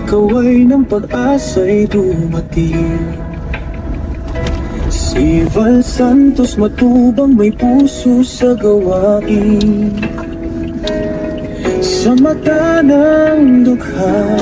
kaway ng pag-asa'y dumating. Si Val Santos matubang, may puso sa gawain. Sa mata ng dukha,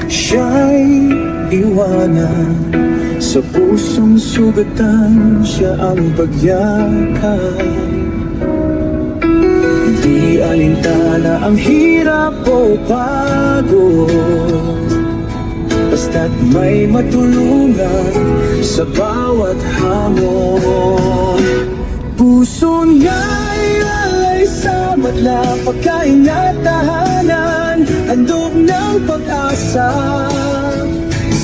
siya'y iwanan. Sa pusong sugatan, siya ang pagyakay. Di alintana ang hirap o pagod, basta't may matulungan sa bawat hamon. Puso niya'y alay sa madla, pagkain at tahanan, handog ng pag-asa.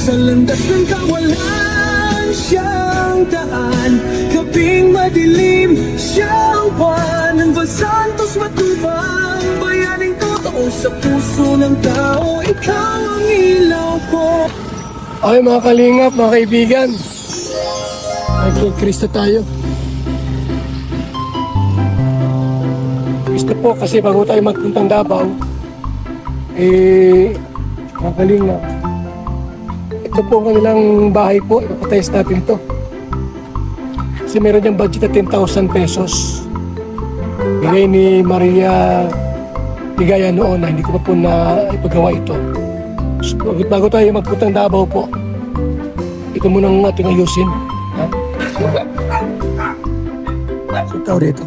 Sa landas ng kawalan, siyang daan, gabing madilim, siyang buwan. Ang Val Santos matubang, bayaning totoo sa puso ng tao, ikaw ang ilaw ko. Ay mga kalingap, mga kaibigan, kay Kristo tayo. Kristo po, kasi bago tayo magpuntang Davao, mga kalingap, ito po ang kanilang bahay po, ipatayos natin ito. Kasi meron niyang budget na 10,000 pesos. Bigay ni Maria Ligaya noon na hindi ko pa po na ipagawa ito. So, bago tayo magpuntang Davao po, ito muna ang ating ayusin. Ha? So, tao dito.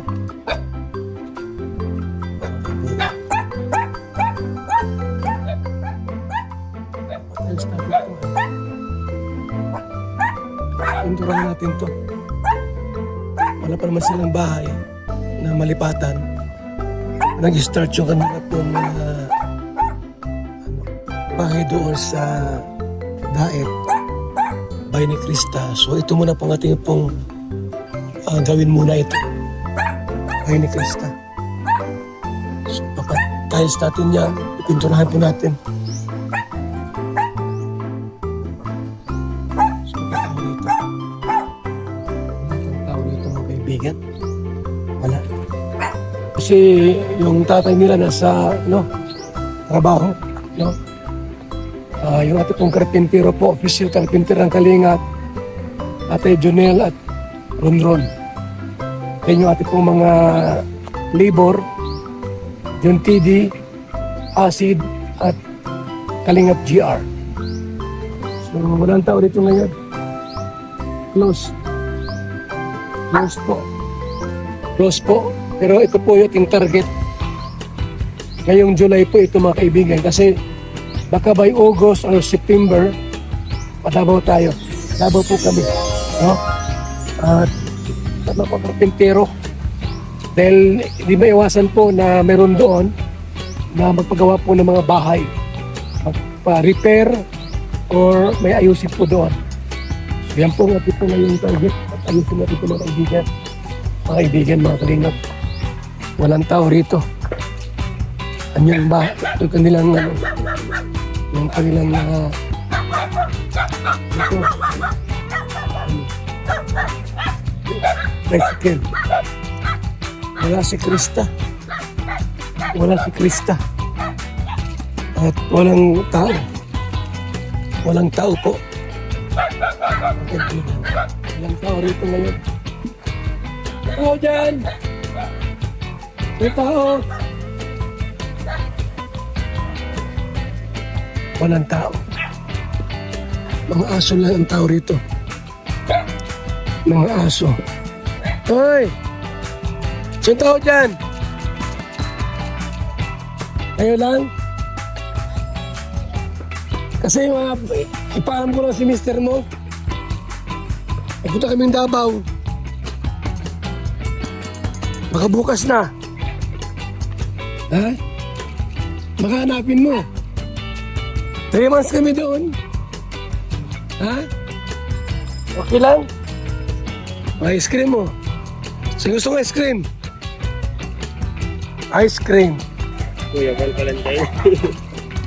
Pinturan natin to. Wala pa naman silang bahay na malipatan. Nag-start yung kanila pong bahay doon sa Daet, Bahay ni Krista. So ito muna pong ating pong gawin muna ito. Bahay ni Krista. So papatiles natin yan. Ipinturahan po natin. So tao dito. Tao dito mga kaibigan. Wala. Kasi yung tatay nila nasa trabaho, no? Yung ating pong karpintero po, official karpintero ng Kalingap, Ate Jonel at Ronron. Then yung ating pong mga labor, John TD, Acid at Kalingap GR. So walang tao dito ngayon. Close. Close po. Close po. Pero ito po yung ating target. Ngayong July po ito mga kaibigan kasi baka by August or September Davao tayo. Davao po kami. No? At sa mga karpintero dahil hindi maiwasan po na meron doon na magpagawa po ng mga bahay. Magpa-repair or may ayusin po doon. So yan po nga po ngayong target at ayusin natin po mga kaibigan. Mga kaibigan, mga kalingap. Walang tao rito. Anyang ba? Ito kanilang yung kanilang tricycle. Wala si Krista. Wala si Krista. At walang tao. Walang tao po. Walang tao rito ngayon. Tao dyan! May tao! Walang tao. Mga aso lang ang tao rito. Mga aso. Hoy! Sino tao dyan? Kayo lang? Kasi ipaalam ko lang si mister mo. Nagpunta kaming Davao. Baka bukas na. Ha? Baka hanapin mo. 3 months kami doon. Ha? Okay lang? Ice cream mo. Sino gusto ng ice cream? Ice cream. Kuya, mahal pa lang tayo.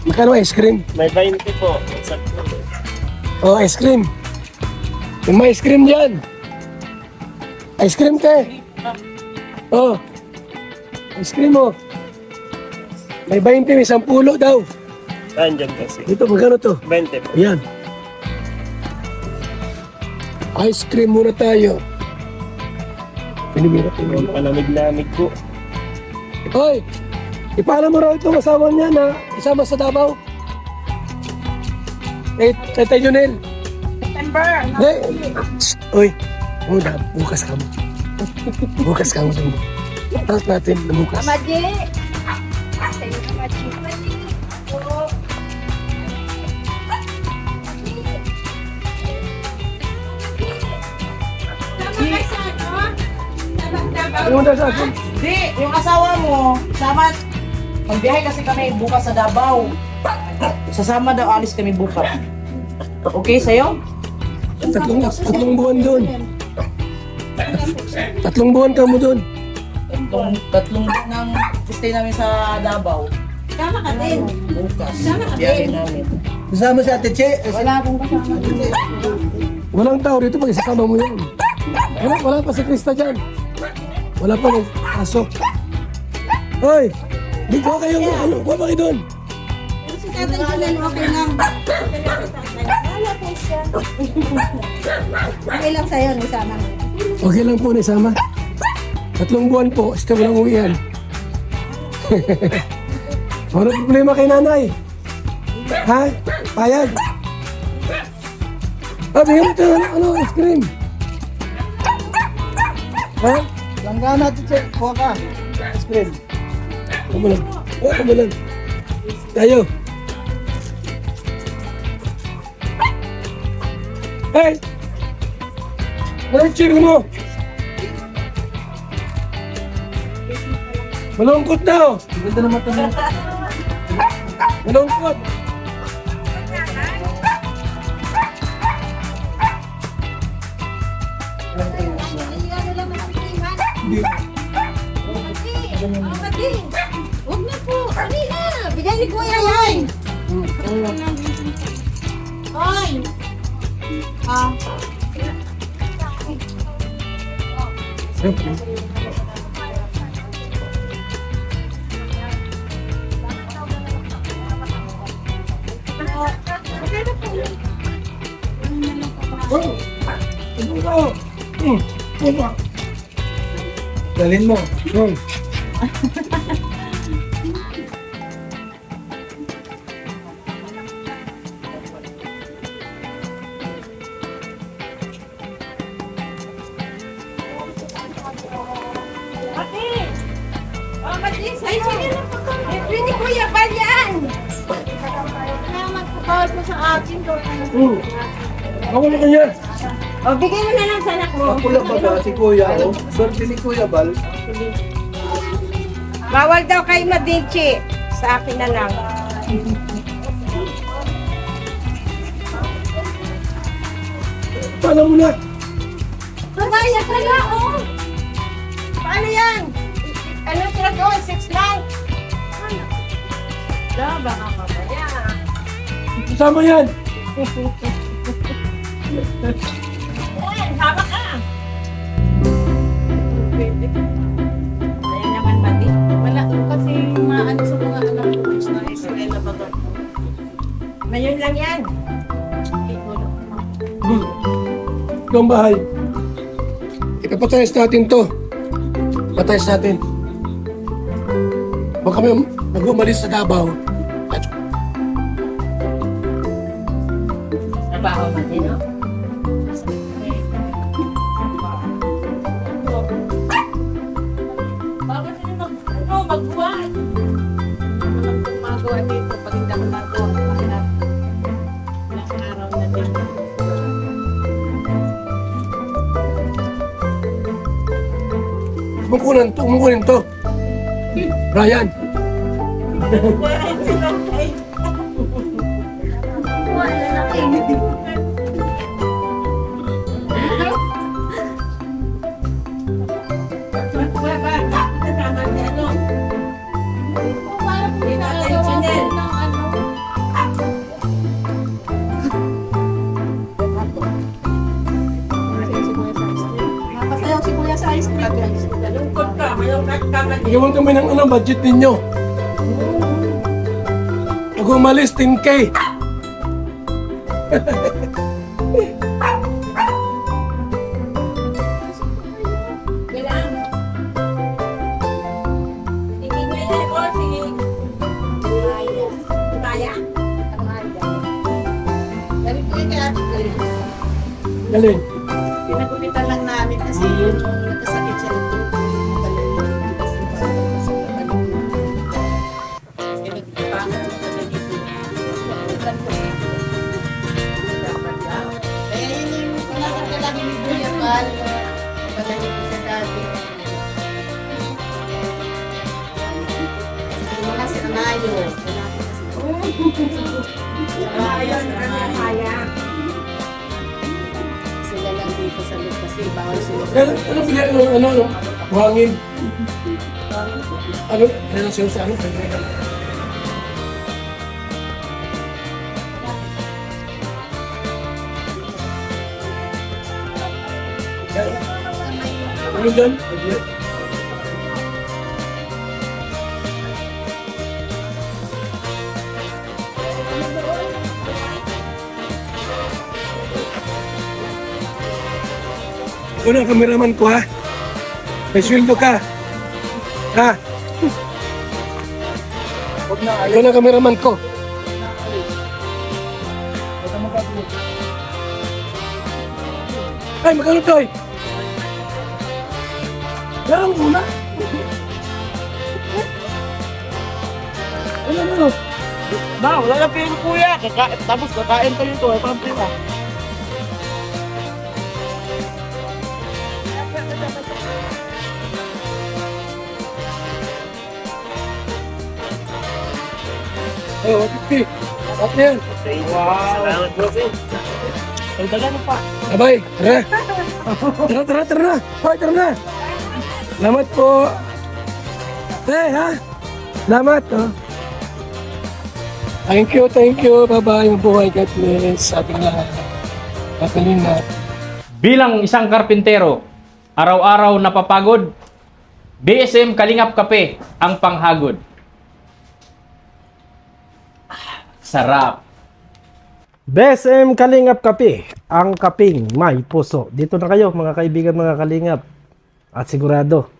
Magkano ice cream? May 20 po. Sakto. Oh, ice cream. Yung may ice cream dyan. Ice cream ka eh. Oh. Ice cream mo. May 20, may 10 daw. Nandiyan kasi. Dito, magkano to? 20 po. Ayan. Ice cream muna tayo. Pinimira ko Yung palamig-lamig po. Hoy! Ipaalam mo raw itong asawa niya na isama sa Davao. Kay Tay Junel. September. Hey! Hoy! Muna, bukas ka mo. Bukas ka mo. Tapos natin na bukas. Amaji. Sa'yo na, Amaji. Ano mo sa akin? Di, yung asawa mo, sama, magbiyahe kasi kami bukas sa Davao. Sasama daw, alis kami bukas. Okay sa'yo? Tatlong buwan doon. Tatlong buwan ka mo doon. Tatlong ng stay namin sa Davao. Sama ka din. Bukas. Sama ka Biyahe din. namin. Kasama si Ate Che. Wala akong kasama. Walang tao rito pag isasama mo yan. Wala pa si Krista dyan. Wala pa nagpasok. Hoy! Di ko kayo, kuha pa kayo doon. Pero si Tatay Junan, okay lang. Wala po siya. Okay lang sa'yo, nisama mo. Okay lang po na isama. Tatlong buwan po, still walang uwihan. Wala problema kay nanay. Ha? Payag? Bigyan mo ito, ano, ice cream. Ha? Langga natin, Che. Kuha ka. Ice cream. Ako lang. Ako lang. Tayo. Hey! Anong cheer mo? Malungkot daw. Ganda naman ito. Malungkot. Ano lang masikiman? Hindi. Amadi. Huwag na po. Dali na. Bigay ni Kuya yan. Hoy. Ah. Dalhin mo. Ay, sige na po. Pwede Kuya Bal yan. Kaya magpapawad mo sa akin. Ako na kanya. O, bigay mo na lang sa anak mo. Ako lang ba si Kuya? Oh. Swerte ni Kuya Bal. Bawal daw kay Madinchi. Sa akin na lang. Paano mo na? Babaya ka na, oh. Paano yan? Ano sila doon? 6 lang? Baka mamaya. Kasama yan. Ayan, hawak ka. Ayan naman, Madi. Wala, kasi maano sa mga anak ko na Israel na baga. Ngayon lang yan. Ito ang bahay. Ipapatayas natin to. Patayas natin. Huwag kami nag-umalis sa Davao. Trabaho, Madi, no? Bakit hindi magbuhat? Magawa dito pag hindi ako nagawa. Ilang araw na din. Umukunin to. Brian. Napasayaw si Kuya sa ice cream, guys. Lungkot ka, mayroong kami. Bigyan mo kami ng budget ninyo. Bago umalis, 10K. Kailangan. Sige, ngayon po, sige. Kaya. Galing po yun, galing. Galing. Pinagupitan lang namin kasi yung nagkasakit siya nito. Kaya yun yung pinakakalaki ni Kuya Pal. Pagaling ko sa dati. Mga sanayo. Sila lang dito sa loob kasi bawal sila. Ano pili? Ano? Buhangin. Ano? Ano siya sa ano? Ano dyan? Ikaw na, kameraman ko ha. May sweldo ka. Ha? Ikaw na, kameraman ko. Ay, magkano to? Meron muna. Ano? Na, wala na pino kuya. Tapos kakain kayo ito. Ito ang pino. Oh, 50. At yan. Salamat po. Ang dagan pa. Abay, tara. Tara. Hoy, tara na. Salamat po. Ha? Salamat, oh. Thank you. Bye-bye. Mabuhay. God bless sa ating lahat. Katalina. Bilang isang karpintero, araw-araw napapagod, BSM Kalingap Kape ang panghagod. Sarap. BSM Kalingap Kape, ang kaping may puso. Dito na kayo mga kaibigan, mga Kalingap. At sigurado,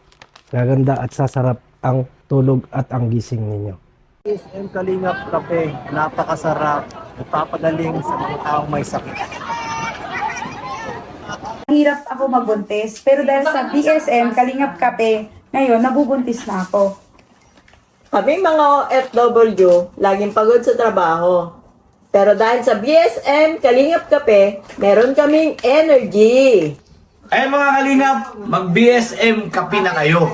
gaganda at sasarap ang tulog at ang gising ninyo. BSM Kalingap Kape, napakasarap, nagpapagaling sa mga taong may sakit. Hirap ako magbuntis, pero dahil sa BSM Kalingap Kape, ngayon nabubuntis na ako. Kami mga OFW, laging pagod sa trabaho. Pero dahil sa BSM Kalingap Kape, meron kaming energy. Ayan mga kalingap, mag-BSM kape na kayo.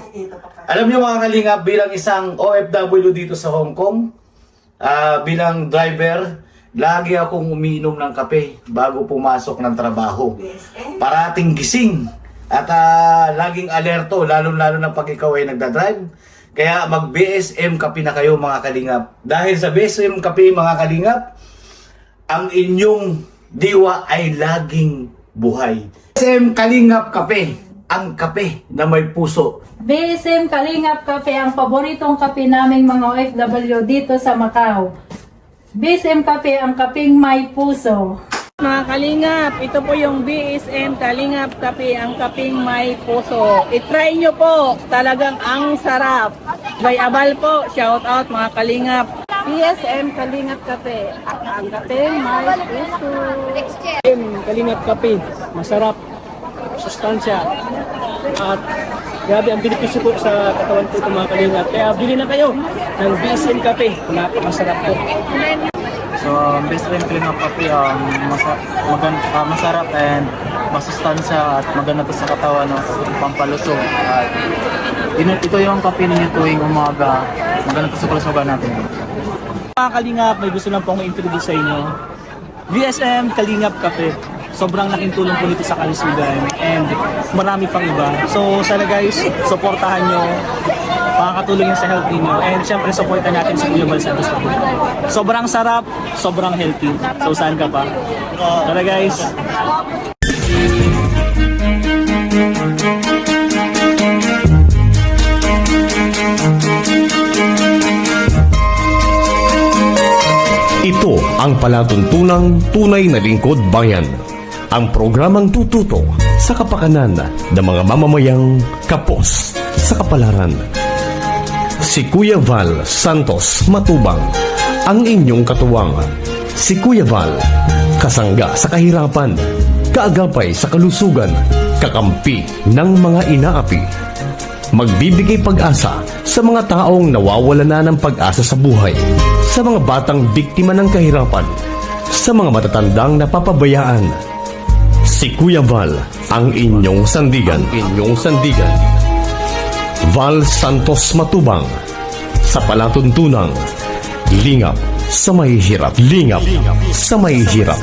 Alam niyo mga kalingap, bilang isang OFW dito sa Hong Kong, bilang driver, lagi akong umiinom ng kape bago pumasok ng trabaho. Parating gising at laging alerto, lalo-lalo na pag ikaw ay nagdadrive. Kaya mag-BSM kape na kayo mga kalingap. Dahil sa BSM kape mga kalingap, ang inyong diwa ay laging buhay. BSM Kalingap Kape, ang kape na may puso. BSM Kalingap Kape, ang paboritong kape naming mga OFW dito sa Macau. BSM Kape, ang kapeng may puso. Mga Kalingap, ito po yung BSM Kalingap Kape, ang kapeng may puso. I-try nyo po, talagang ang sarap. Bay Abal po, shout out mga Kalingap. BSM Kalingap Kape, ang kapeng may puso. Kalingap Kape, masarap, sustansya, at grabe ang benepisyo po sa katawan po ito mga Kalingap. Kaya bili na kayo ng BSM Kape, napakasarap po. So, BSM Kalingap Kape, masarap and masustansya at maganda to sa katawan, no? Pampalusog. At ito yung kape ninyo tuwing umaga, maganda to sa kalusugan natin. Mga Kalingap, may gusto lang po akong introduce sa inyo. BSM Kalingap Kape. Sobrang laking tulong po nito sa kalusugan and marami pang iba. So sana guys, supportahan nyo. Makakatulong yun sa health ninyo. And syempre, supportan natin si Global Santos po. Sobrang sarap, sobrang healthy. So saan ka pa? Tara guys! Ito ang palatuntunang tunay na lingkod bayan. Ang programang tututo sa kapakanan ng mga mamamayang kapos sa kapalaran. Si Kuya Val Santos Matubang, ang inyong katuwang. Si Kuya Val, kasangga sa kahirapan, kaagapay sa kalusugan, kakampi ng mga inaapi. Magbibigay pag-asa sa mga taong nawawala na ng pag-asa sa buhay, sa mga batang biktima ng kahirapan, sa mga matatandang napapabayaan. Si Kuya Val, ang inyong sandigan. Val Santos Matubang, sa palatuntunang lingap sa mahihirap.